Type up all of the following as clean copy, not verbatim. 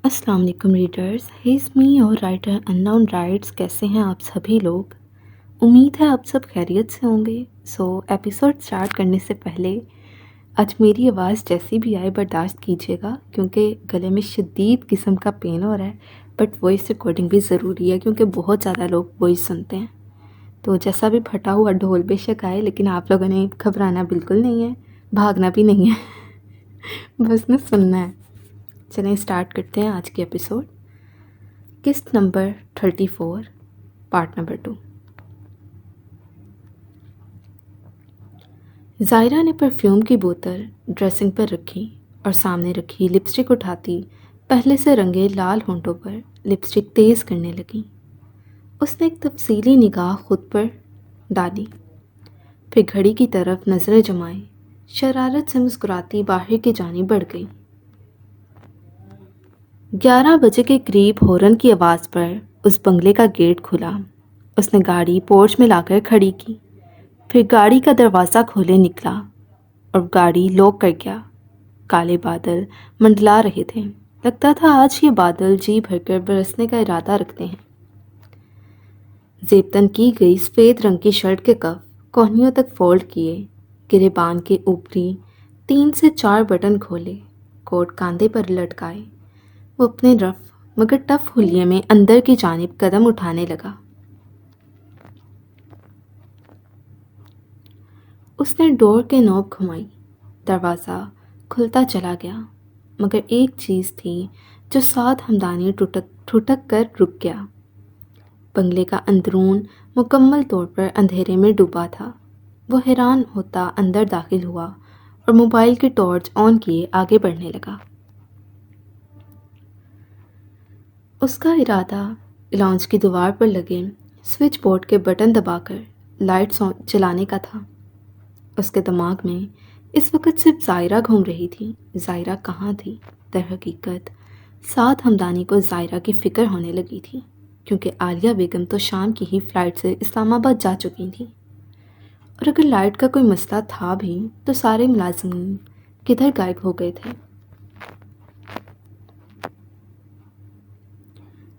السلام علیکم readers, has می اور رائٹر اننون رائٹس، کیسے ہیں آپ سبھی لوگ؟ امید ہے آپ سب خیریت سے ہوں گے۔ ایپیسوڈ سٹارٹ کرنے سے پہلے آج میری آواز جیسی بھی آئے برداشت کیجیے گا، کیونکہ گلے میں شدید قسم کا پین ہو رہا ہے، بٹ وائس ریکارڈنگ بھی ضروری ہے کیونکہ بہت زیادہ لوگ وائس سنتے ہیں۔ تو جیسا بھی پھٹا ہوا ڈھول بے شک آئے، لیکن آپ لوگوں نے گھبرانا بالکل نہیں ہے، بھاگنا بھی نہیں ہے، بس نے سننا ہے۔ چلیں اسٹارٹ کرتے ہیں آج کی ایپیسوڈ، قسط نمبر 34، پارٹ نمبر 2۔ زائرہ نے پرفیوم کی بوتل ڈریسنگ پر رکھی اور سامنے رکھی لپسٹک اٹھاتی پہلے سے رنگے لال ہونٹوں پر لپسٹک تیز کرنے لگی۔ اس نے ایک تفصیلی نگاہ خود پر ڈالی، پھر گھڑی کی طرف نظریں جمائیں، شرارت سے مسکراتی باہر کی جانب بڑھ گئی۔ 11 بجے کے قریب ہارن کی آواز پر اس بنگلے کا گیٹ کھلا۔ اس نے گاڑی پورچ میں لا کر کھڑی کی، پھر گاڑی کا دروازہ کھولے نکلا اور گاڑی لوک کر گیا۔ کالے بادل منڈلا رہے تھے، لگتا تھا آج یہ بادل جی بھر کر برسنے کا ارادہ رکھتے ہیں۔ زیبتن کی گئی سفید رنگ کی شرٹ کے کف کوہنیوں تک فولڈ کیے، گریبان کے اوپری 3 سے 4 بٹن کھولے، کوٹ کاندھے پر لٹکائے، وہ اپنے رف مگر ٹف حلیے میں اندر کی جانب قدم اٹھانے لگا۔ اس نے ڈور کے نوب گھمائی، دروازہ کھلتا چلا گیا، مگر ایک چیز تھی جو ساتھ ہمدانی ٹھٹک کر رک گیا۔ بنگلے کا اندرون مکمل طور پر اندھیرے میں ڈوبا تھا۔ وہ حیران ہوتا اندر داخل ہوا اور موبائل کی ٹارچ آن کیے آگے بڑھنے لگا۔ اس کا ارادہ لاؤنج کی دیوار پر لگے سوئچ بورڈ کے بٹن دبا کر لائٹ چلانے کا تھا۔ اس کے دماغ میں اس وقت صرف زائرہ گھوم رہی تھی۔ زائرہ کہاں تھی؟ در حقیقت ساتھ ہمدانی کو زائرہ کی فکر ہونے لگی تھی، کیونکہ عالیہ بیگم تو شام کی ہی فلائٹ سے اسلام آباد جا چکی تھیں، اور اگر لائٹ کا کوئی مسئلہ تھا بھی تو سارے ملازمین کدھر غائب ہو گئے تھے۔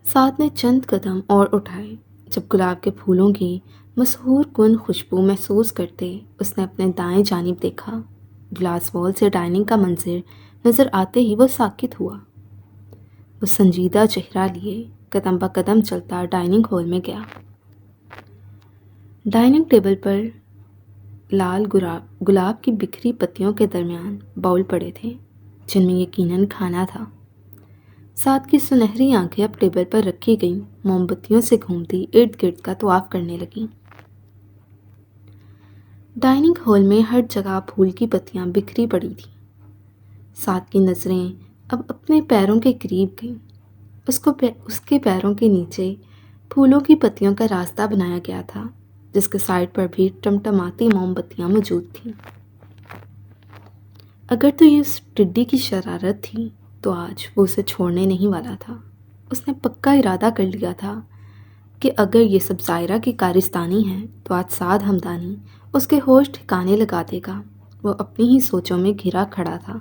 ساتھ نے چند قدم اور اٹھائے جب گلاب کے پھولوں کی مسحور کن خوشبو محسوس کرتے اس نے اپنے دائیں جانب دیکھا۔ گلاس وال سے ڈائننگ کا منظر نظر آتے ہی وہ ساکت ہوا۔ وہ سنجیدہ چہرہ لیے قدم بہ قدم چلتا ڈائننگ ہال میں گیا۔ ڈائننگ ٹیبل پر لال گلاب کی بکھری پتیوں کے درمیان باؤل پڑے تھے، جن میں یقیناً کھانا تھا۔ ساتھ کی سنہری آنکھیں اب ٹیبل پر رکھی گئیں موم بتیوں سے گھومتی ارد گرد کا طواف کرنے لگیں۔ ڈائننگ ہال میں ہر جگہ پھول کی پتیاں بکھری پڑی تھیں۔ ساتھ کی نظریں اب اپنے پیروں کے قریب گئیں۔ اس کے پیروں کے نیچے پھولوں کی پتیوں کا راستہ بنایا گیا تھا، جس کے سائڈ پر بھی ٹمٹماتی موم بتیاں موجود تھیں۔ اگر تو یہ اس ٹڈی کی شرارت تھی تو آج وہ اسے چھوڑنے نہیں والا تھا۔ اس نے پکا ارادہ کر لیا تھا کہ اگر یہ سب زائرہ کی کارستانی ہے تو آج سعد ہمدانی اس کے ہوش ٹھکانے لگا دے گا۔ وہ اپنی ہی سوچوں میں گھرا کھڑا تھا۔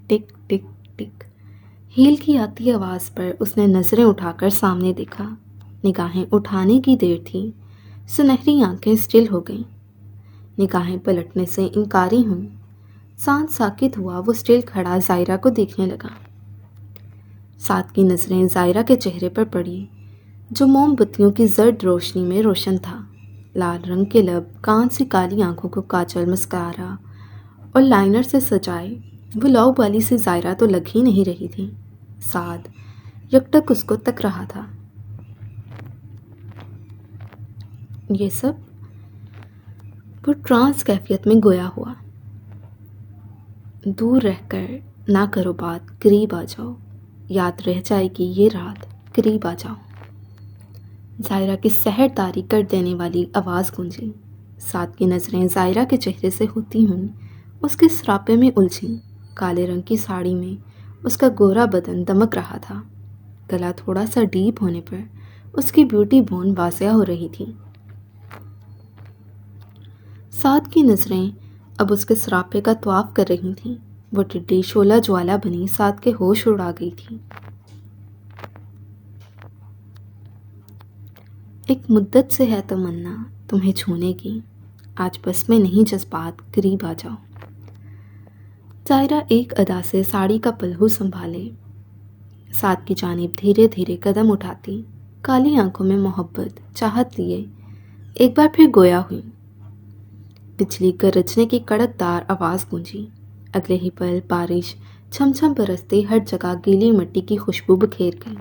ٹک ٹک ٹک، ہیل کی آتی آواز پر اس نے نظریں اٹھا کر سامنے دیکھا۔ نگاہیں اٹھانے کی دیر تھی، سنہری آنکھیں سٹل ہو گئیں، نگاہیں پلٹنے سے انکاری ہوئیں۔ سانس ساکت ہوا، وہ سٹل کھڑا زائرہ کو دیکھنے لگا۔ ساتھ کی نظریں زائرہ کے چہرے پر پڑی، جو موم بتیوں کی زرد روشنی میں روشن تھا۔ لال رنگ کے لب، کان سی کالی آنکھوں کو کاجل، مسکارا اور لائنر سے سجائے وہ لاؤ بالی سی زائرہ تو لگ ہی نہیں رہی تھی۔ سعد یکٹک اس کو تک رہا تھا۔ یہ سب وہ ٹرانس کیفیت میں گویا ہوا۔ دور رہ کر نہ کرو بات، قریب آ جاؤ، یاد رہ جائے گی یہ رات، قریب آ جاؤ۔ زائرہ کی سحر طاری کر دینے والی آواز گونجی۔ ساتھ کی نظریں زائرہ کے چہرے سے ہوتی ہوئیں اس کے سراپے میں الجھیں۔ کالے رنگ کی ساڑی میں اس کا گورا بدن دمک رہا تھا، گلا تھوڑا سا ڈیپ ہونے پر اس کی بیوٹی بون واضح ہو رہی تھی۔ ساتھ کی نظریں اب اس کے سراپے کا طواف کر رہی تھیں، وہ ٹڈی شعلہ جوالا بنی سعد کے ہوش اڑا گئی تھی۔ ایک مدت سے ہے تمنا تمہیں چھونے کی، آج بس میں نہیں جذبات قریب آ جاؤ۔ ظاہرہ ایک ادا سے ساڑی کا پلہو سنبھالے سعد کی جانب دھیرے دھیرے قدم اٹھاتی، کالی آنکھوں میں محبت چاہت لیے ایک بار پھر گویا ہوئی۔ بجلی گرجنے کی کڑک دار آواز گونجی، اگلے ہی پل بارش چھم چھم برستے ہر جگہ گیلی مٹی کی خوشبو بکھیر گئی۔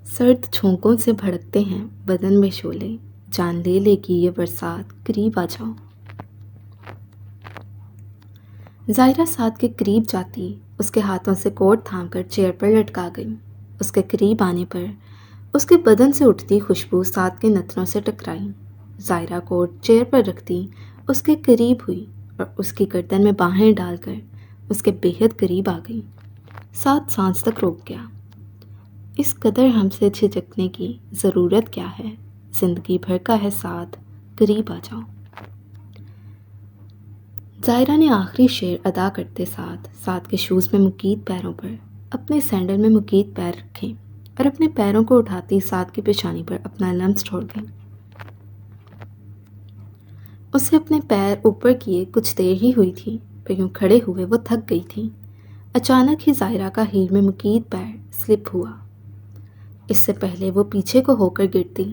سرد جھونکوں سے بھڑکتے ہیں بدن میں شعلے، جان لے لے گی یہ برسات قریب آ جاؤ۔ ظاہرہ سعد کے قریب جاتی اس کے ہاتھوں سے کوٹ تھام کر چیئر پر لٹکا گئی۔ اس کے قریب آنے پر اس کے بدن سے اٹھتی خوشبو سعد کے نتنوں سے ٹکرائی۔ ظاہرہ کوٹ چیئر پر رکھتی اس کے قریب ہوئی اور اس کی گردن میں باہیں ڈال کر اس کے بےحد قریب آ گئی۔ سعد سانس تک روک گیا۔ اس قدر ہم سے جھجکنے کی ضرورت کیا ہے؟ زندگی بھر کا ہے سعد، قریب آ جاؤ۔ ظاہرہ نے آخری شعر ادا کرتے سعد کے شوز میں مقید پیروں پر اپنے سینڈل میں مقید پیر رکھے اور اپنے پیروں کو اٹھاتی سعد کی پیشانی پر اپنا لمس چھوڑ گئی۔ اسے اپنے پیر اوپر کیے کچھ دیر ہی ہوئی تھی، پر یوں کھڑے ہوئے وہ تھک گئی تھی۔ اچانک ہی ظاہرہ کا ہیل میں مقید پیر سلپ ہوا۔ اس سے پہلے وہ پیچھے کو ہو کر گرتی،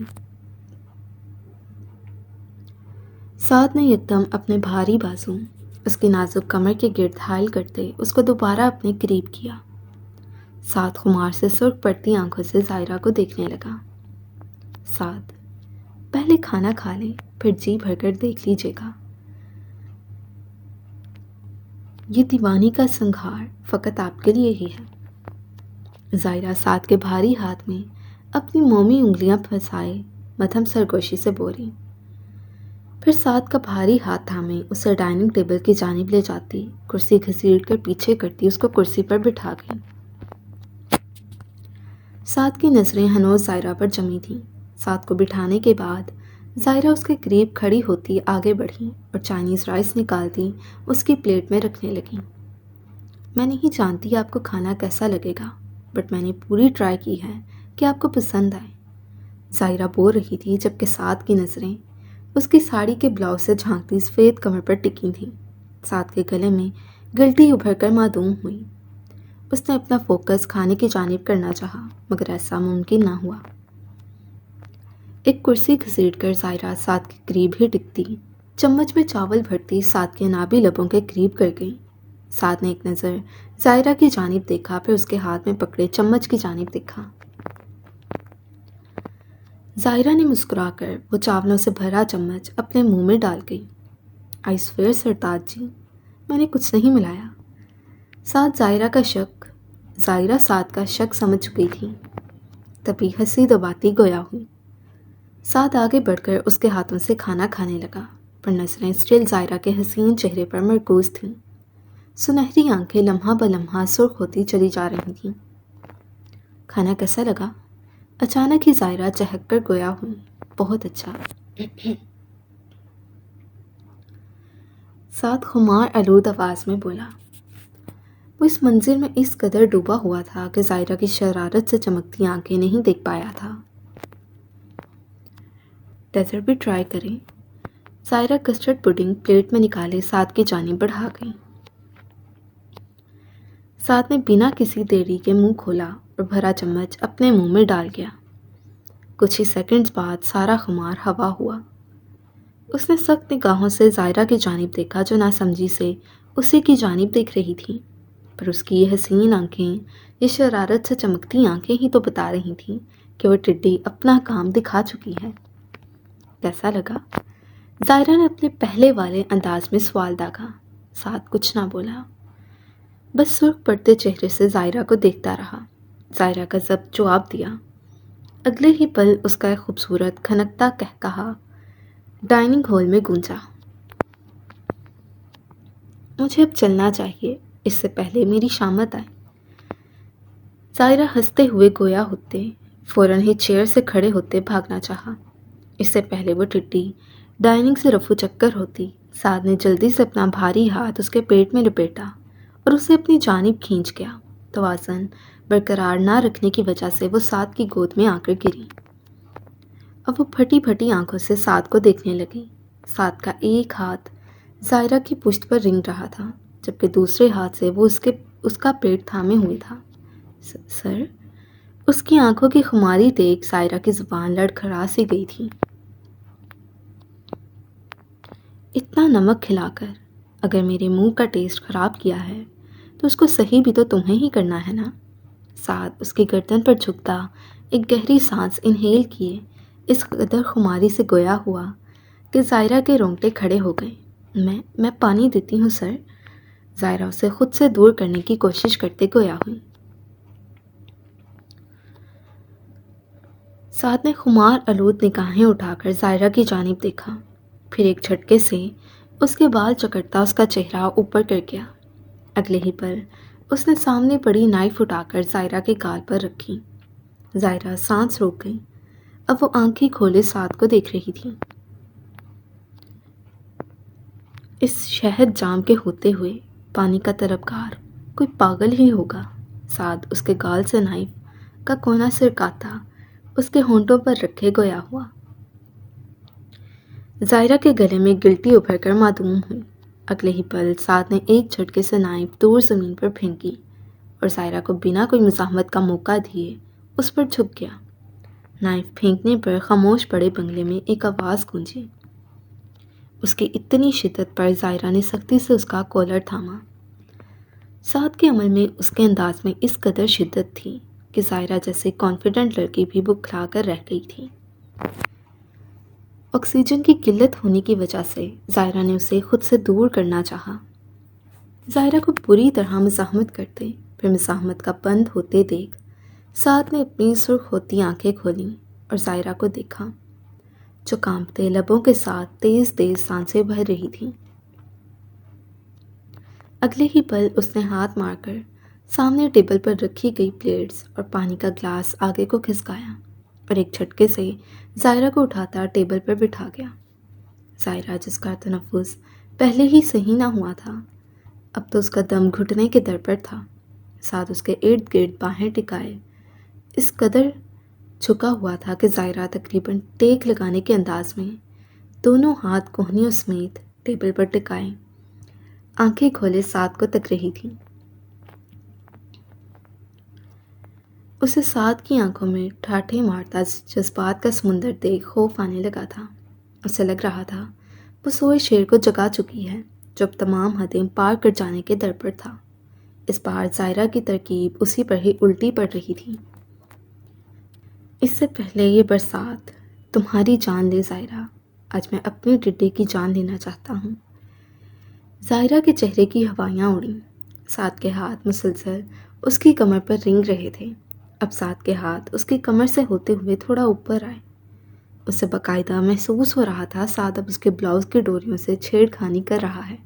سعد نے یکدم اپنے بھاری بازو اس کی نازک کمر کے گرد حائل کرتے اس کو دوبارہ اپنے قریب کیا۔ سعد خمار سے سرخ پڑتی آنکھوں سے ظاہرہ کو دیکھنے لگا۔ سعد، پہلے کھانا کھا لیں، پھر جی بھر کر دیکھ لیجیے گا۔ یہ دیوانی کا سنگھار فقط آپ کے لیے ہی ہے۔ ظاہرہ سعد کے بھاری ہاتھ میں اپنی مومی انگلیاں پھنسائے مدھم سرگوشی سے بولی، پھر سعد کا بھاری ہاتھ تھامے اسے ڈائننگ ٹیبل کی جانب لے جاتی، کرسی گھسیٹ کر پیچھے کرتی اس کو کرسی پر بٹھا گئی۔ سعد کی نظریں ہنوز ظاہرہ پر جمی تھیں۔ سعد کو بٹھانے کے بعد ظاہرہ اس کے قریب کھڑی ہوتی آگے بڑھی اور چائنیز رائس نکالتی اس کی پلیٹ میں رکھنے لگی۔ میں نہیں جانتی آپ کو کھانا کیسا لگے گا، بٹ میں نے پوری ٹرائی کی ہے کہ آپ کو پسند آئے، ظاہرہ بول رہی تھی جبکہ سعد کی نظریں اس کی ساڑی کے بلاؤز سے جھانکتی سفید کمر پر ٹکی تھیں۔ سعد کے گلے میں گلٹی ابھر کر معدوم ہوئی۔ اس نے اپنا فوکس کھانے کی جانب کرنا چاہا مگر ایسا ممکن نہ ہوا۔ ایک کرسی گھسیٹ کر ظاہرہ سعد کے قریب ہی ٹکتی، چمچ میں چاول بھرتی سعد کے نابی لبوں کے قریب کر گئی۔ سعد نے ایک نظر ظاہرہ کی جانب دیکھا، پھر اس کے ہاتھ میں پکڑے چمچ کی جانب دیکھا۔ ظاہرہ نے مسکرا کر وہ چاولوں سے بھرا چمچ اپنے منہ میں ڈال گئی۔ آئی سویئر سرتاج جی، میں نے کچھ نہیں ملایا۔ ظاہرہ سعد کا شک سمجھ چکی تھی، تبھی ہنسی دباتی گویا ہوئی۔ سعد آگے بڑھ کر اس کے ہاتھوں سے کھانا کھانے لگا، پر نظریں اسٹل ظاہرہ کے حسین چہرے پر مرکوز تھیں۔ سنہری آنکھیں لمحہ بلمحہ سرخ ہوتی چلی جا رہی تھیں۔ کھانا کیسا لگا؟ اچانک ہی ظاہرہ چہک کر گویا ہوئی، بہت اچھا۔ سعد خمار آلود آواز میں بولا۔ وہ اس منظر میں اس قدر ڈوبا ہوا تھا کہ ظاہرہ کی شرارت سے چمکتی آنکھیں نہیں دیکھ پایا تھا۔ ڈیزرٹ بھی ٹرائی کریں؟ ظاہرہ کسٹرڈ پڈنگ پلیٹ میں نکالے سعد کی جانب بڑھا گئی۔ سعد نے بنا کسی دیری کے منہ کھولا اور بھرا چمچ اپنے منہ میں ڈال گیا۔ کچھ ہی سیکنڈز بعد سارا خمار ہوا ہوا۔ اس نے سخت نگاہوں سے ظاہرہ کی جانب دیکھا جو ناسمجھی سے اسی کی جانب دیکھ رہی تھی، پر اس کی یہ حسین آنکھیں، یہ شرارت سے چمکتی آنکھیں ہی تو بتا رہی تھیں کہ وہ ٹڈی اپنا کام دکھا چکی ہے۔ کیسا لگا؟ ظاہرہ نے اپنے پہلے والے انداز میں سوال داغا۔ سعد کچھ نہ بولا، بس سرخ پڑتے چہرے سے ظاہرہ کو دیکھتا رہا۔ ظاہرہ کا ضبط جواب دیا۔ اگلے ہی پل اس کا ایک خوبصورت کھنکتا قہقہا ڈائننگ ہال میں گونجا۔ مجھے اب چلنا چاہیے، اس سے پہلے میری شامت آئے۔ ظاہرہ ہنستے ہوئے گویا ہوتے فوراً ہی چیئر سے کھڑے ہوتے بھاگنا چاہا۔ اس سے پہلے وہ ٹڈی ڈائننگ سے رفو چکر ہوتی سعد نے جلدی سے اپنا بھاری ہاتھ اس کے پیٹ میں لپیٹا اور اسے اپنی جانب کھینچ گیا۔ توازن برقرار نہ رکھنے کی وجہ سے وہ سعد کی گود میں آ کر گری۔ اب وہ پھٹی پھٹی آنکھوں سے سعد کو دیکھنے لگی۔ سعد کا ایک ہاتھ زائرہ کی پشت پر رنگ رہا تھا، جبکہ دوسرے ہاتھ سے وہ اس کا پیٹ تھامے ہوئے تھا۔ سر؟ اس کی آنکھوں کی خماری دیکھ زائرہ کی زبان لڑکھڑا سی گئی تھی۔ اتنا نمک کھلا کر اگر میرے منہ کا ٹیسٹ خراب کیا ہے تو اس کو صحیح بھی تو تمہیں ہی کرنا ہے نا۔ سعد اس کی گردن پر جھکتا ایک گہری سانس انہیل کیے اس قدر خماری سے گویا ہوا کہ زائرہ کے رونگٹے کھڑے ہو گئے۔ میں پانی دیتی ہوں سر، زائرہ اسے خود سے دور کرنے کی کوشش کرتے گویا ہوئی۔ سعد نے خمار آلود نگاہیں اٹھا کر زائرہ کی جانب دیکھا، پھر ایک جھٹکے سے اس کے بال چکرتا اس کا چہرہ اوپر کر گیا۔ اگلے ہی پل اس نے سامنے پڑی نائف اٹھا کر زائرہ کے گال پر رکھی۔ زائرہ سانس روک گئی۔ اب وہ آنکھیں کھولے سعد کو دیکھ رہی تھی۔ اس شہد جام کے ہوتے ہوئے پانی کا طلبگار کوئی پاگل ہی ہوگا۔ سعد اس کے گال سے نائف کا کونا سرکاتا اس کے ہونٹوں پر رکھے گویا ہوا۔ زائرہ کے گلے میں گلٹی ابھر کر معدوم ہوئی۔ اگلے ہی پل سعد نے ایک جھٹکے سے نائف دور زمین پر پھینکی اور زائرہ کو بنا کوئی مزاحمت کا موقع دیے اس پر جھک گیا۔ نائف پھینکنے پر خاموش پڑے بنگلے میں ایک آواز گونجی۔ اس کی اتنی شدت پر زائرہ نے سختی سے اس کا کالر تھاما۔ سعد کے عمل میں اس کے انداز میں اس قدر شدت تھی کہ زائرہ جیسے کانفیڈنٹ لڑکی بھی بکھلا کر رہ گئی تھی۔ آکسیجن کی قلت ہونے کی وجہ سے زائرہ نے اسے خود سے دور کرنا چاہا۔ زائرہ کو بری طرح مزاحمت کرتے پھر مزاحمت کا بند ہوتے دیکھ سعد نے اپنی سرخ ہوتی آنکھیں کھولیں اور زائرہ کو دیکھا، جو کانپتے لبوں کے ساتھ تیز تیز سانسیں بھر رہی تھی۔ اگلے ہی پل اس نے ہاتھ مار کر سامنے ٹیبل پر رکھی گئی پلیٹس اور پانی کا گلاس آگے کو کھسکایا اور ایک جھٹکے سے زائرہ کو اٹھاتا ٹیبل پر بٹھا گیا۔ زائرہ جس کا تنفس پہلے ہی صحیح نہ ہوا تھا، اب تو اس کا دم گھٹنے کے در پر تھا۔ سعد اس کے ارد گرد باہیں ٹکائے اس قدر جھکا ہوا تھا کہ زائرہ تقریباً ٹیک لگانے کے انداز میں دونوں ہاتھ کوہنیوں سمیت ٹیبل پر ٹکائے آنکھیں کھولے سعد کو تک رہی تھی۔ اسے سعد کی آنکھوں میں ٹھاٹھے مارتا جذبات کا سمندر دیکھ خوف آنے لگا تھا۔ اسے لگ رہا تھا وہ سوئے شیر کو جگا چکی ہے جو اب تمام حدیں پار کر جانے کے در پر تھا۔ اس بار زائرہ کی ترکیب اسی پر ہی الٹی پڑ رہی تھی۔ اس سے پہلے یہ برسات تمہاری جان لے زائرہ، آج میں اپنی ٹڈی کی جان لینا چاہتا ہوں۔ زائرہ کے چہرے کی ہوائیاں اڑیں۔ سعد کے ہاتھ مسلسل اس کی کمر پر رنگ رہے تھے۔ اب سعد کے ہاتھ اس کی کمر سے ہوتے ہوئے تھوڑا اوپر آئے۔ اسے باقاعدہ محسوس ہو رہا تھا سعد اب اس کے بلاؤز کی ڈوریوں سے چھیڑ کھانی کر رہا ہے۔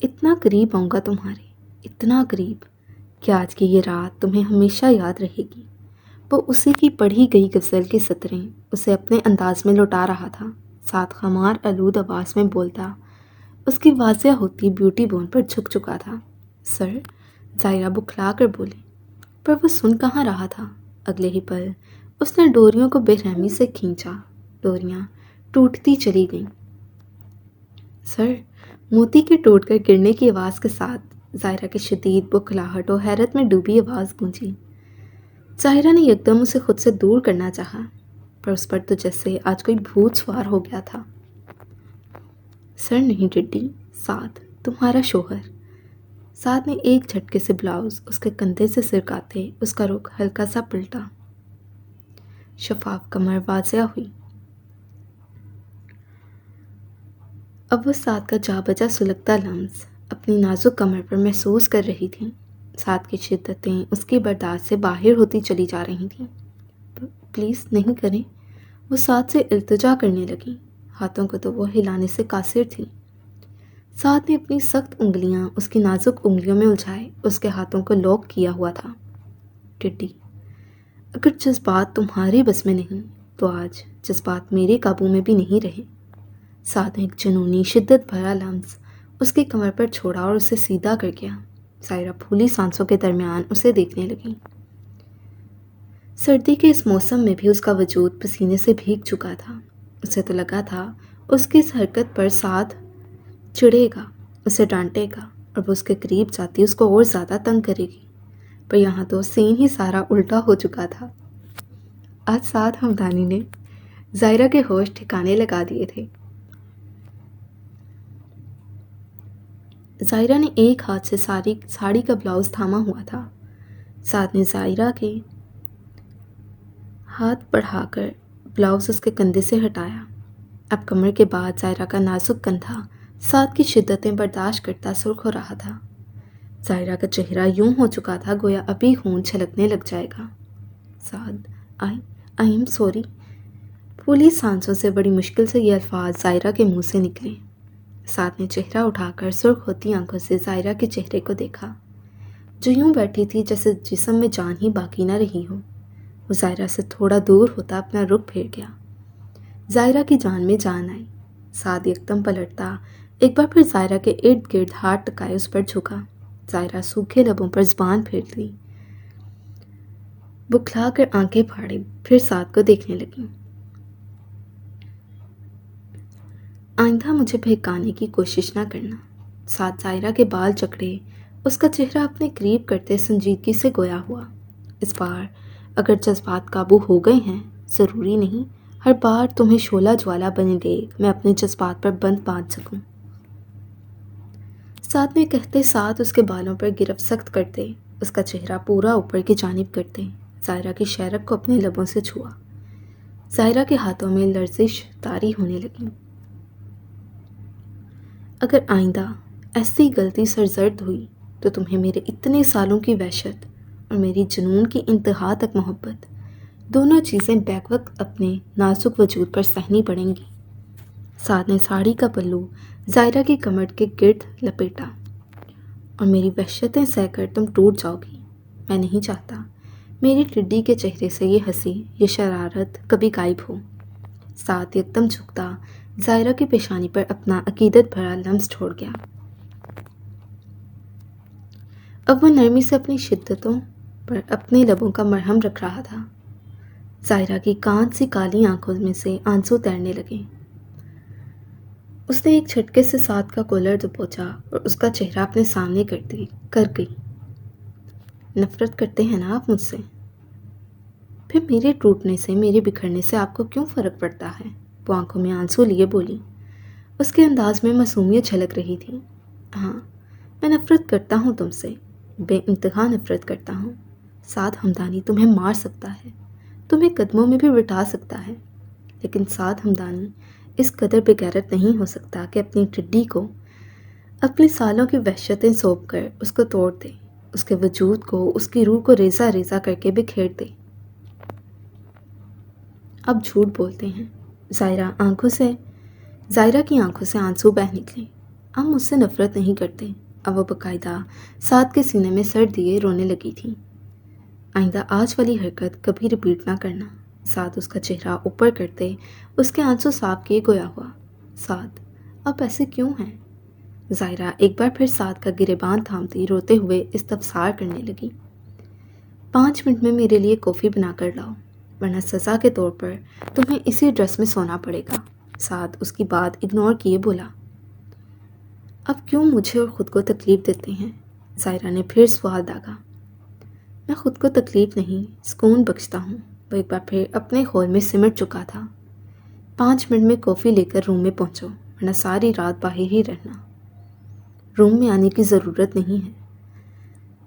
اتنا قریب آؤں گا تمہارے، اتنا قریب کہ آج کی یہ رات تمہیں ہمیشہ یاد رہے گی۔ وہ اسی کی پڑھی گئی غزل کی سطریں اسے اپنے انداز میں لوٹا رہا تھا۔ سعد خمار آلود آواز میں بولتا اس کی واضح ہوتی بیوٹی بون پر جھک چکا تھا۔ سر؟ زائرہ بکھلا کر بولی، پر وہ سن کہاں رہا تھا۔ اگلے ہی پل اس نے ڈوریوں کو بے رحمی سے کھینچا، ڈوریاں ٹوٹتی چلی گئیں۔ سر؟ موتی کے ٹوٹ کر گرنے کی آواز کے ساتھ زائرہ کی شدید بکھلاہٹ اور حیرت میں ڈوبی آواز گونجی۔ زائرہ نے یکدم اسے خود سے دور کرنا چاہا، پر اس پر تو جیسے آج کوئی بھوت سوار ہو گیا تھا۔ سر نہیں ٹڈی، سعد تمہارا شوہر۔ سعد نے ایک جھٹکے سے بلاؤز اس کے کندھے سے سرکاتے اس کا رخ ہلکا سا پلٹا۔ شفاف کمر واضح ہوئی۔ اب وہ سعد کا جا بجا سلگتا لمس اپنی نازک کمر پر محسوس کر رہی تھی۔ سعد کی شدتیں اس کی برداشت سے باہر ہوتی چلی جا رہی تھیں۔ پلیز نہیں کریں، وہ سعد سے التجا کرنے لگیں، ہاتھوں کو تو وہ ہلانے سے قاصر تھی۔ سعد نے اپنی سخت انگلیاں اس کی نازک انگلیوں میں الجھائے اس کے ہاتھوں کو لاک کیا ہوا تھا۔ ٹڈی، اگر جذبات تمہارے بس میں نہیں تو آج جذبات میرے قابو میں بھی نہیں رہے۔ ساتھ ایک جنونی شدت بھرا لمس اس کی کمر پر چھوڑا اور اسے سیدھا کر گیا۔ ظاہرہ پھولی سانسوں کے درمیان اسے دیکھنے لگی۔ سردی کے اس موسم میں بھی اس کا وجود پسینے سے بھیگ چکا تھا۔ اسے تو لگا تھا اس کی اس حرکت پر ساتھ چڑھے گا، اسے ڈانٹے گا اور وہ اس کے قریب جاتی اس کو اور زیادہ تنگ کرے گی، پر یہاں تو سین ہی سارا الٹا ہو چکا تھا۔ آج سعد ہمدانی نے ظاہرہ کے ہوش ٹھکانے لگا دیے تھے۔ ظاہرہ نے ایک ہاتھ سے ساڑی کا بلاؤز تھاما ہوا تھا۔ سعد نے ظاہرہ کے ہاتھ بڑھا کر بلاؤز اس کے کندھے سے ہٹایا۔ اب کمر کے بعد ظاہرہ کا نازک کندھا سعد کی شدتیں برداشت کرتا سرخ ہو رہا تھا۔ ظاہرہ کا چہرہ یوں ہو چکا تھا گویا ابھی خون چھلکنے لگ جائے گا۔ سعد، آئی ایم سوری۔ پھولی سانسوں سے بڑی مشکل سے یہ الفاظ ظاہرہ کے منہ سے نکلے۔ سعد نے چہرہ اٹھا کر سرخ ہوتی آنکھوں سے ظاہرہ کے چہرے کو دیکھا، جو یوں بیٹھی تھی جیسے جسم میں جان ہی باقی نہ رہی ہو۔ وہ ظاہرہ سے تھوڑا دور ہوتا اپنا رخ پھیر گیا۔ ظاہرہ کی جان میں جان آئی۔ سعد یکدم پلٹتا، ایک بار پھر ظاہرہ کے ارد گرد ہاتھ ٹکائے اس پر جھکا۔ ظاہرہ سوکھے لبوں پر زبان پھیر لی، بکھلا کر آنکھیں پھاڑے، پھر سعد کو دیکھنے لگی۔ آئندہ مجھے بہکانے کی کوشش نہ کرنا۔ سعد ظاہرہ کے بال جکڑے اس کا چہرہ اپنے قریب کرتے سنجیدگی سے گویا ہوا۔ اس بار اگر جذبات قابو ہو گئے ہیں، ضروری نہیں ہر بار تمہیں شعلہ جوالا بنے گئے میں اپنے جذبات پر بند باندھ سکوں۔ سعد نے کہتے ساتھ اس کے بالوں پر گرفت سخت کرتے، اس کا چہرہ پورا اوپر کی جانب کرتے ظاہرہ کی شہرک کو اپنے لبوں سے چھوا۔ ظاہرہ کے ہاتھوں میں لرزش طاری ہونے لگی۔ اگر آئندہ ایسی غلطی سرزد ہوئی تو تمہیں میرے اتنے سالوں کی وحشت اور میری جنون کی انتہا تک محبت، دونوں چیزیں بیک وقت اپنے نازک وجود پر سہنی پڑیں گی۔ سعد نے ساڑی کا پلو ظاہرہ کی کمر کے گرد لپیٹا۔ اور میری وحشتیں سہ کر تم ٹوٹ جاؤ گی۔ میں نہیں چاہتا میری ٹڈی کے چہرے سے یہ ہنسی، یہ شرارت کبھی غائب ہو۔ سعد یکدم جھکتا ظاہرہ کی پیشانی پر اپنا عقیدت بھرا لمس چھوڑ گیا۔ اب وہ نرمی سے اپنی شدتوں پر اپنے لبوں کا مرہم رکھ رہا تھا۔ ظاہرہ کی کان سی کالی آنکھوں میں سے آنسو تیرنے لگے۔ اس نے ایک جھٹکے سے سعد کا کولر دبوچا اور اس کا چہرہ اپنے سامنے کر گئی۔ نفرت کرتے ہیں نا آپ مجھ سے؟ پھر میرے ٹوٹنے سے، میرے بکھرنے سے آپ کو کیوں فرق پڑتا ہے؟ وہ آنکھوں میں آنسو لیے بولی۔ اس کے انداز میں معصومیت جھلک رہی تھی۔ ہاں، میں نفرت کرتا ہوں تم سے، بے انتہا نفرت کرتا ہوں۔ سعد ہمدانی تمہیں مار سکتا ہے، تمہیں قدموں میں بھی بٹھا سکتا ہے، لیکن سعد ہمدانی اس قدر بے غیرت نہیں ہو سکتا کہ اپنی ٹڈی کو اپنے سالوں کی وحشتیں سونپ کر اس کو توڑ دے، اس کے وجود کو، اس کی روح کو ریزہ ریزہ کر کے بکھیر دے۔ اب جھوٹ بولتے ہیں۔ ظاہرہ کی آنکھوں سے آنسو بہہ نکلے۔ اب مجھ سے نفرت نہیں کرتے۔ اب وہ باقاعدہ سعد کے سینے میں سر دیے رونے لگی تھی۔ آئندہ آج والی حرکت کبھی رپیٹ نہ کرنا۔ سعد اس کا چہرہ اوپر کرتے اس کے آنسو صاف کیے گویا ہوا۔ سعد، اب ایسے کیوں ہیں؟ ظاہرہ ایک بار پھر سعد کا گریبان تھامتی روتے ہوئے استفسار کرنے لگی۔ 5 منٹ میں میرے لیے کافی بنا کر لاؤ، ورنہ سزا کے طور پر تمہیں اسی ڈریس میں سونا پڑے گا۔ سعد اس کی بات اگنور کیے بولا۔ اب کیوں مجھے اور خود کو تکلیف دیتے ہیں؟ ظاہرہ نے پھر سوال داغا۔ میں خود کو تکلیف نہیں، سکون بخشتا ہوں۔ وہ ایک بار پھر اپنے خول میں سمٹ چکا تھا۔ 5 منٹ میں کافی لے کر روم میں پہنچو، ورنہ ساری رات باہر ہی رہنا۔ روم میں آنے کی ضرورت نہیں ہے۔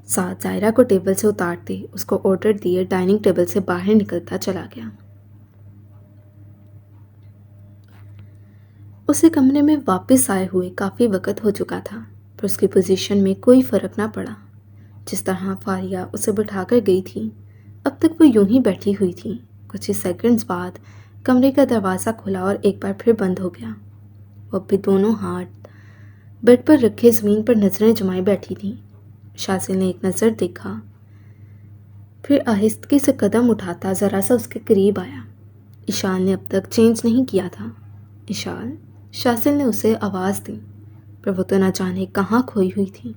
سعد ظاہرہ کو ٹیبل سے اتارتے اس کو آرڈر دیے ڈائننگ ٹیبل سے باہر نکلتا چلا گیا۔ اسے کمرے میں واپس آئے ہوئے کافی وقت ہو چکا تھا، پر اس کی پوزیشن میں کوئی فرق نہ پڑا۔ جس طرح فاریہ اسے بٹھا کر گئی تھی، اب تک وہ یوں ہی بیٹھی ہوئی تھی۔ کچھ ہی سیکنڈز بعد کمرے کا دروازہ کھلا اور ایک بار پھر بند ہو گیا۔ وہ بھی دونوں ہاتھ بیڈ پر رکھے زمین پر نظریں جمائے بیٹھی تھی۔ شازل نے ایک نظر دیکھا، پھر آہستگی سے قدم اٹھاتا ذرا سا اس کے قریب آیا۔ ایشال نے اب تک چینج نہیں کیا تھا۔ ایشال، شاسل نے اسے آواز دی، پر وہ تو نہ جانے کہاں کھوئی ہوئی تھی۔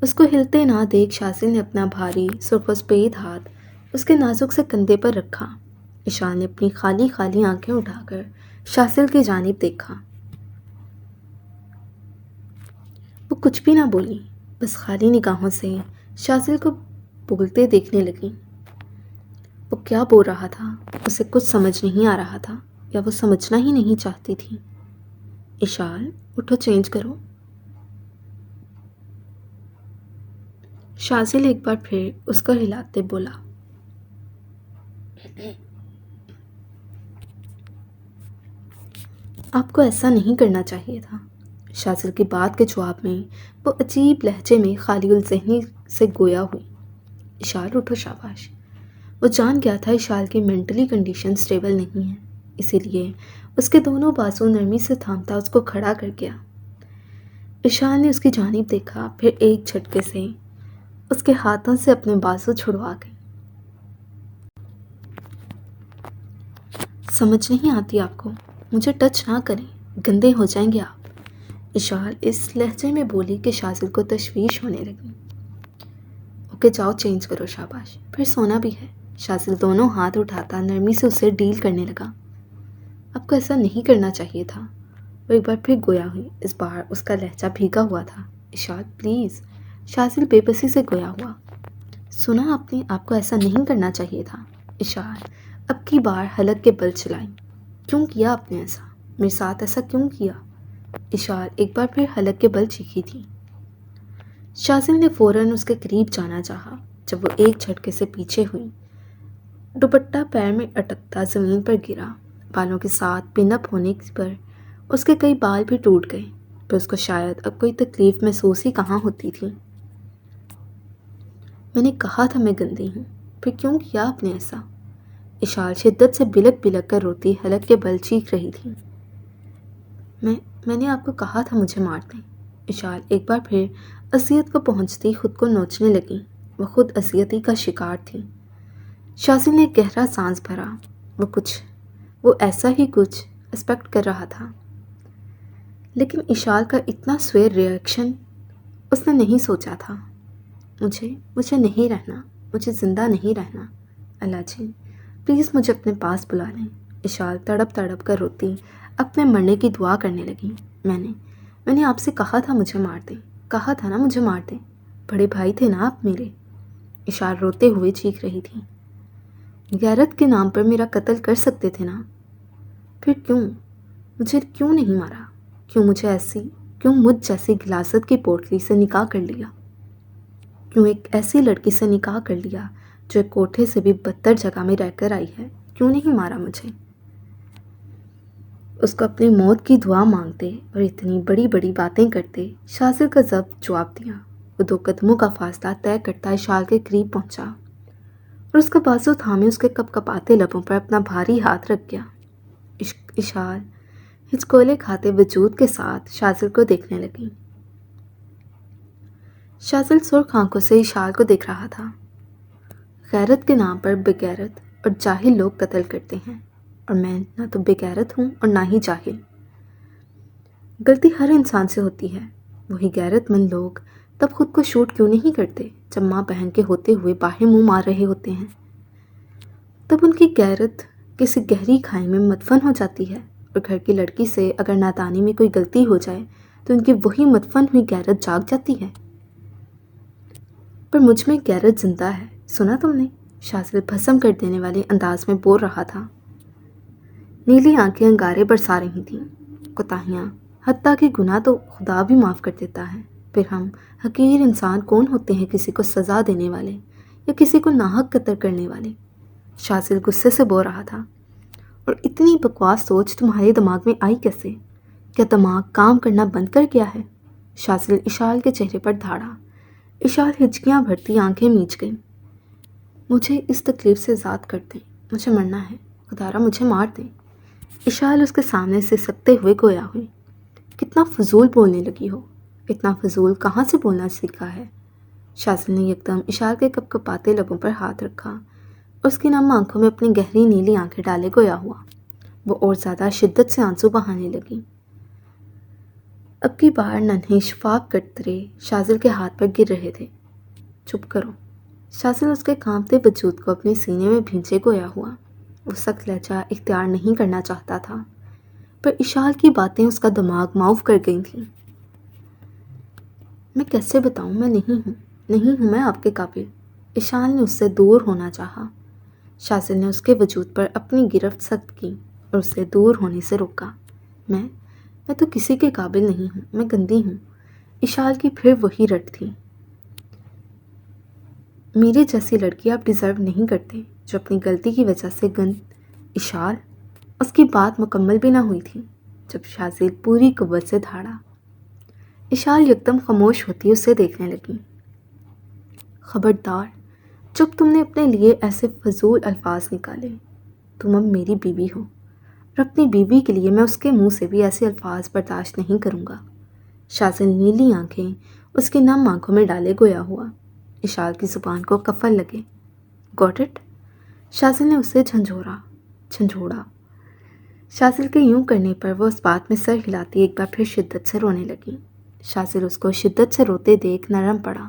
اس کو ہلتے نہ دیکھ شاسل نے اپنا بھاری سرخ و سفید ہاتھ اس کے نازک سے کندھے پر رکھا۔ اشال نے اپنی خالی خالی آنکھیں اٹھا کر شاسل کی جانب دیکھا۔ وہ کچھ بھی نہ بولی، بس خالی نگاہوں سے شاسل کو بولتے دیکھنے لگی۔ وہ کیا بول رہا تھا اسے کچھ سمجھ نہیں آ رہا تھا، یا وہ سمجھنا ہی نہیں چاہتی تھی۔ اشال، اٹھو، چینج کرو۔ شاسل ایک بار پھر اس کو ہلاتے بولا۔ آپ کو ایسا نہیں کرنا چاہیے تھا۔ شاسل کی بات کے جواب میں وہ عجیب لہجے میں خالی الذہنی سے گویا ہوئی۔ اشال، اٹھو، شاباش۔ وہ جان گیا تھا اشال کی مینٹلی کنڈیشن سٹیبل نہیں ہے، اسی لیے اس کے دونوں بازو نرمی سے تھامتا اس کو کھڑا کر گیا۔ اشال نے اس کی جانب دیکھا، پھر ایک جھٹکے سے اس کے ہاتھوں سے اپنے بازو چھڑوا گئی۔ سمجھ نہیں آتی آپ کو؟ مجھے ٹچ نہ کریں، گندے ہو جائیں گے آپ۔ اشال اس لہجے میں بولی کہ شاسل کو تشویش ہونے لگی۔ اوکے، جاؤ، چینج کرو، شاباش، پھر سونا بھی ہے۔ شاسل دونوں ہاتھ اٹھاتا نرمی سے اسے ڈیل کرنے لگا۔ آپ کو ایسا نہیں کرنا چاہیے تھا۔ وہ ایک بار پھر گویا ہوئی، اس بار اس کا لہجہ بھیگا ہوا تھا۔ اشال، پلیز۔ شاسل بے بسی سے گویا ہوا۔ سنا آپ نے، آپ کو ایسا نہیں کرنا چاہیے تھا۔ اشال اب کی بار حلق کے بل چلائی۔ کیوں کیا آپ نے ایسا؟ میرے ساتھ ایسا کیوں کیا؟ اشال ایک بار پھر حلق کے بل چیخی تھی۔ شاسل نے فوراً اس کے قریب جانا چاہا، جب وہ ایک جھٹکے سے پیچھے ہوئی۔ دوپٹہ پیر میں اٹکتا زمین پر گرا۔ بالوں کے ساتھ پن اپ ہونے پر اس کے کئی بال بھی ٹوٹ گئے، پر اس کو شاید اب کوئی تکلیف محسوس ہی کہاں ہوتی تھی۔ میں نے کہا تھا میں گندی ہوں، پھر کیوں کیا آپ نے ایسا؟ اشال شدت سے بلک بلک کر روتی حلق کے بل چیخ رہی تھی۔ میں نے آپ کو کہا تھا مجھے مار دیں۔ اشال ایک بار پھر اذیت کو پہنچتی خود کو نوچنے لگی۔ وہ خود اذیتی کا شکار تھی۔ شاسل نے گہرا سانس بھرا۔ وہ ایسا ہی کچھ ایکسپیکٹ کر رہا تھا، لیکن اشال کا اتنا سویر ریئیکشن اس نے نہیں سوچا تھا۔ مجھے نہیں رہنا، مجھے زندہ نہیں رہنا۔ اللہ جی، پلیز مجھے اپنے پاس بلا لیں۔ اشال تڑپ تڑپ کر روتی اپنے مرنے کی دعا کرنے لگی۔ میں نے آپ سے کہا تھا مجھے مار دیں، کہا تھا نا مجھے مار دیں، بڑے بھائی تھے نا آپ میرے۔ اشال روتے ہوئے چیخ رہی تھی۔ غیرت کے نام پر میرا قتل کر سکتے تھے نا، پھر مجھے کیوں نہیں مارا؟ کیوں مجھ جیسی غلاظت کی پوٹلی سے نکاح کر لیا؟ کیوں ایک ایسی لڑکی سے نکاح کر لیا جو ایک کوٹھے سے بھی بدتر جگہ میں رہ کر آئی ہے؟ کیوں نہیں مارا مجھے؟ اس کو اپنی موت کی دعا مانگتے اور اتنی بڑی بڑی باتیں کرتے شاسل کا ضبط جواب دیا۔ وہ 2 قدموں کا فاصلہ طے کرتا اشال کے قریب پہنچا اور اس کا بازو تھامے اس کے کپ کپاتے لبوں پر اپنا بھاری ہاتھ رکھ گیا۔ اشال ہچکولے کھاتے وجود کے ساتھ شاسل کو دیکھنے لگی۔ شاسل سرخ آنکھوں سے اشال کو دیکھ رہا تھا۔ غیرت کے نام پر بغیرت اور جاہل لوگ قتل کرتے ہیں، اور میں نہ تو بغیرت ہوں اور نہ ہی جاہل۔ غلطی ہر انسان سے ہوتی ہے۔ وہی غیرت مند لوگ تب خود کو شوٹ کیوں نہیں کرتے جب ماں بہن کے ہوتے ہوئے باہر منہ مار رہے ہوتے ہیں؟ تب ان کی غیرت کسی گہری کھائی میں مدفن ہو جاتی ہے، اور گھر کی لڑکی سے اگر نادانی میں کوئی غلطی ہو جائے تو ان کی وہی مدفن ہوئی غیرت جاگ جاتی ہے۔ پر مجھ میں غیرت زندہ ہے، سنا تم نے؟ شاسل بھسم کر دینے والے انداز میں بول رہا تھا۔ نیلی آنکھیں انگارے برسا رہی تھیں۔ کوتاہیاں، حتیٰ کہ گناہ تو خدا بھی معاف کر دیتا ہے، پھر ہم حقیر انسان کون ہوتے ہیں کسی کو سزا دینے والے یا کسی کو ناحق قتل کرنے والے؟ شاسل غصے سے بول رہا تھا۔ اور اتنی بکواس سوچ تمہارے دماغ میں آئی کیسے؟ کیا دماغ کام کرنا بند کر گیا ہے؟ شاسل اشال کے چہرے پر دھاڑا۔ اشال ہچکیاں بھرتی آنکھیں میچ گئی۔ مجھے اس تکلیف سے آزاد کر دیں، مجھے مرنا ہے، خدارا مجھے مار دیں۔ اشال اس کے سامنے سے سکتے ہوئے گویا ہوئی۔ کتنا فضول بولنے لگی ہو، اتنا فضول کہاں سے بولنا سیکھا ہے؟ شاسل نے یکدم اشال کے کپ کپاتے لبوں پر ہاتھ رکھا اور اس کی نم آنکھوں میں اپنی گہری نیلی آنکھیں ڈالے گویا ہوا۔ وہ اور زیادہ شدت سے آنسو بہانے لگی۔ اب کی بار ننھے شفاف قطرے شازل کے ہاتھ پر گر رہے تھے۔ چپ کرو۔ شازل اس کے کانپتے وجود کو اپنے سینے میں بھینچے گویا ہوا۔ وہ سخت لہجہ اختیار نہیں کرنا چاہتا تھا، پر اشال کی باتیں اس کا دماغ معاف کر گئی تھیں۔ میں کیسے بتاؤں، میں نہیں ہوں میں آپ کے قابل۔ اشال نے اس سے دور ہونا چاہا۔ شازل نے اس کے وجود پر اپنی گرفت سخت کی اور اسے دور ہونے سے روکا۔ میں تو کسی کے قابل نہیں ہوں، میں گندی ہوں۔ اشال کی پھر وہی رٹ تھی۔ میرے جیسی لڑکی آپ ڈیزرو نہیں کرتے جو اپنی غلطی کی وجہ سے اشال، اس کی بات مکمل بھی نہ ہوئی تھی جب شازل پوری قوت سے دھاڑا۔ اشال یکدم خاموش ہوتی اسے دیکھنے لگی۔ خبردار جب تم نے اپنے لیے ایسے فضول الفاظ نکالے، تم اب میری بیوی ہو، اور اپنی بیوی کے لیے میں اس کے منہ سے بھی ایسے الفاظ برداشت نہیں کروں گا۔ شازل نیلی آنکھیں اس کی نم آنکھوں میں ڈالے گویا ہوا۔ اشال کی زبان کو قفل لگے۔ Got it? شازل نے اسے جھنجھوڑا۔ شازل کے یوں کرنے پر وہ اس بات میں سر ہلاتی ایک بار پھر شدت سے رونے لگی۔ شازل اس کو شدت سے روتے دیکھ نرم پڑا۔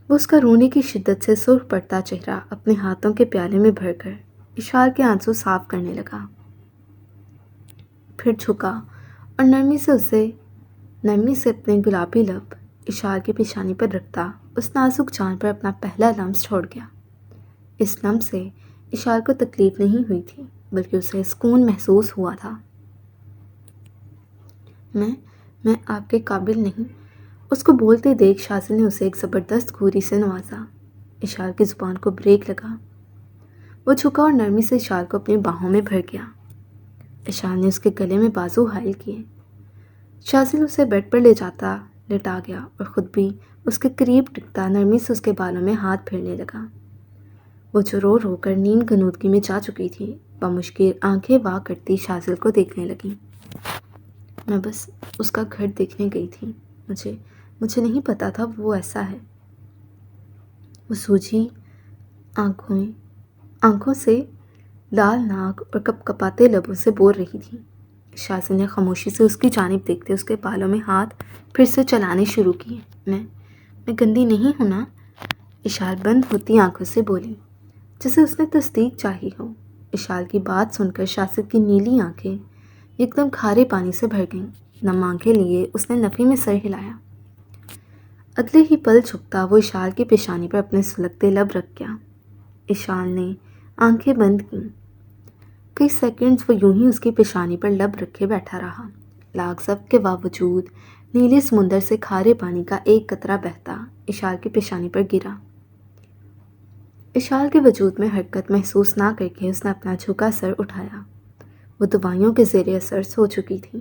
وہ اس کا رونے کی شدت سے سرخ پڑتا چہرہ اپنے ہاتھوں کے پیالے میں بھر کر اشال کے آنسو صاف کرنے لگا، پھر جھکا اور نرمی سے اپنے گلابی لب اشال کی پیشانی پر رکھتا اس نازک جان پر اپنا پہلا لمس چھوڑ گیا۔ اس لمس سے اشال کو تکلیف نہیں ہوئی تھی، بلکہ اسے سکون محسوس ہوا تھا۔ میں آپ کے قابل نہیں، اس کو بولتے دیکھ شازل نے اسے ایک زبردست گھوری سے نوازا۔ اشال کی زبان کو بریک لگا۔ وہ جھکا اور نرمی سے اشال کو اپنی باہوں میں بھر گیا۔ اشال نے اس کے گلے میں بازو حائل کیے۔ شازل اسے بیڈ پر لٹا گیا اور خود بھی اس کے قریب ٹکتا نرمی سے اس کے بالوں میں ہاتھ پھیرنے لگا۔ وہ جو رو رو کر نیند غنودگی میں جا چکی تھی، بمشکل آنکھیں وا کرتی شازل کو دیکھنے لگی۔ میں بس اس کا گھر دیکھنے گئی تھی، مجھے نہیں پتا تھا وہ ایسا ہے۔ وہ سوجھی آنکھوں سے لال ناک اور کپاتے لبوں سے بول رہی تھی۔ شازل نے خاموشی سے اس کی جانب دیکھتے اس کے بالوں میں ہاتھ پھر سے چلانے شروع کیے۔ میں گندی نہیں ہوں نا؟ اشال بند ہوتی آنکھوں سے بولی، جسے اس نے تصدیق چاہی ہو۔ اشال کی بات سن کر شازل کی نیلی آنکھیں یکدم کھارے پانی سے بھر گئیں۔ نم آنکھیں لیے اس نے نفی میں سر ہلایا۔ اگلے ہی پل جھکتا وہ اشال کی پیشانی پر اپنے سلگتے لب رکھ گیا۔ اشال نے آنکھیں بند کیں۔ کئی سیکنڈز وہ یوں ہی اس کی پیشانی پر لب رکھے بیٹھا رہا۔ لاگ ضبط کے باوجود نیلے سمندر سے کھارے پانی کا ایک قطرہ بہتا اشال کی پیشانی پر گرا۔ اشال کے وجود میں حرکت محسوس نہ کر کے اس نے اپنا جھکا سر اٹھایا۔ وہ دوائیوں کے زیر اثر سو چکی تھی۔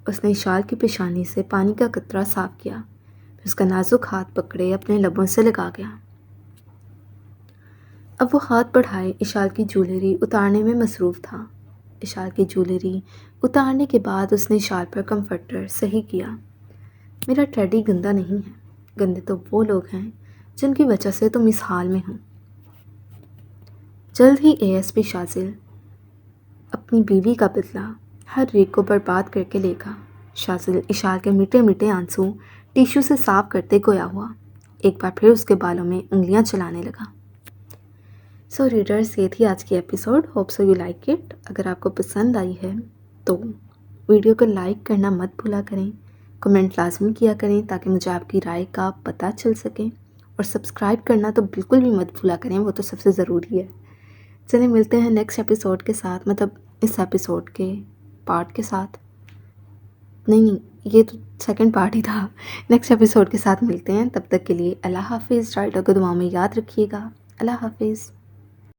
اس نے اشال کی پیشانی سے پانی کا قطرہ صاف کیا، پھر اس کا نازک ہاتھ پکڑے اپنے لبوں سے لگا گیا۔ اب وہ ہاتھ بڑھائے اشال کی جویلری اتارنے میں مصروف تھا۔ اشال کی جویلری اتارنے کے بعد اس نے اشال پر کمفرٹر صحیح کیا۔ میرا ٹیڈی گندا نہیں ہے، گندے تو وہ لوگ ہیں جن کی وجہ سے تم اس حال میں ہو۔ جلد ہی ASP شازل اپنی بیوی کا بدلہ ہر ریک کو برباد کر کے لے گا۔ شازل اشال کے میٹھے میٹھے آنسو ٹیشو سے صاف کرتے گویا ہوا، ایک بار پھر اس کے بالوں میں انگلیاں چلانے لگا۔ سو ریڈرز، یہ تھی آج کی episode. Hope so you like it. اگر آپ کو پسند آئی ہے تو ویڈیو کو لائک کرنا مت بھولا کریں، کمنٹ لازمی کیا کریں تاکہ مجھے آپ کی رائے کا پتہ چل سکے، اور سبسکرائب کرنا تو بالکل بھی مت بھولا کریں، وہ تو سب سے ضروری ہے۔ چلیں ملتے ہیں نیکسٹ ایپیسوڈ کے ساتھ، مطلب اس ایپیسوڈ کے پارٹ کے ساتھ۔ نہیں، یہ تو سیکنڈ پارٹ ہی تھا۔ نیکسٹ ایپیسوڈ کے ساتھ ملتے ہیں، تب تک کے لیے اللہ حافظ۔ ڈائٹر کو دعاؤں میں یاد رکھیے گا۔ اللہ حافظ۔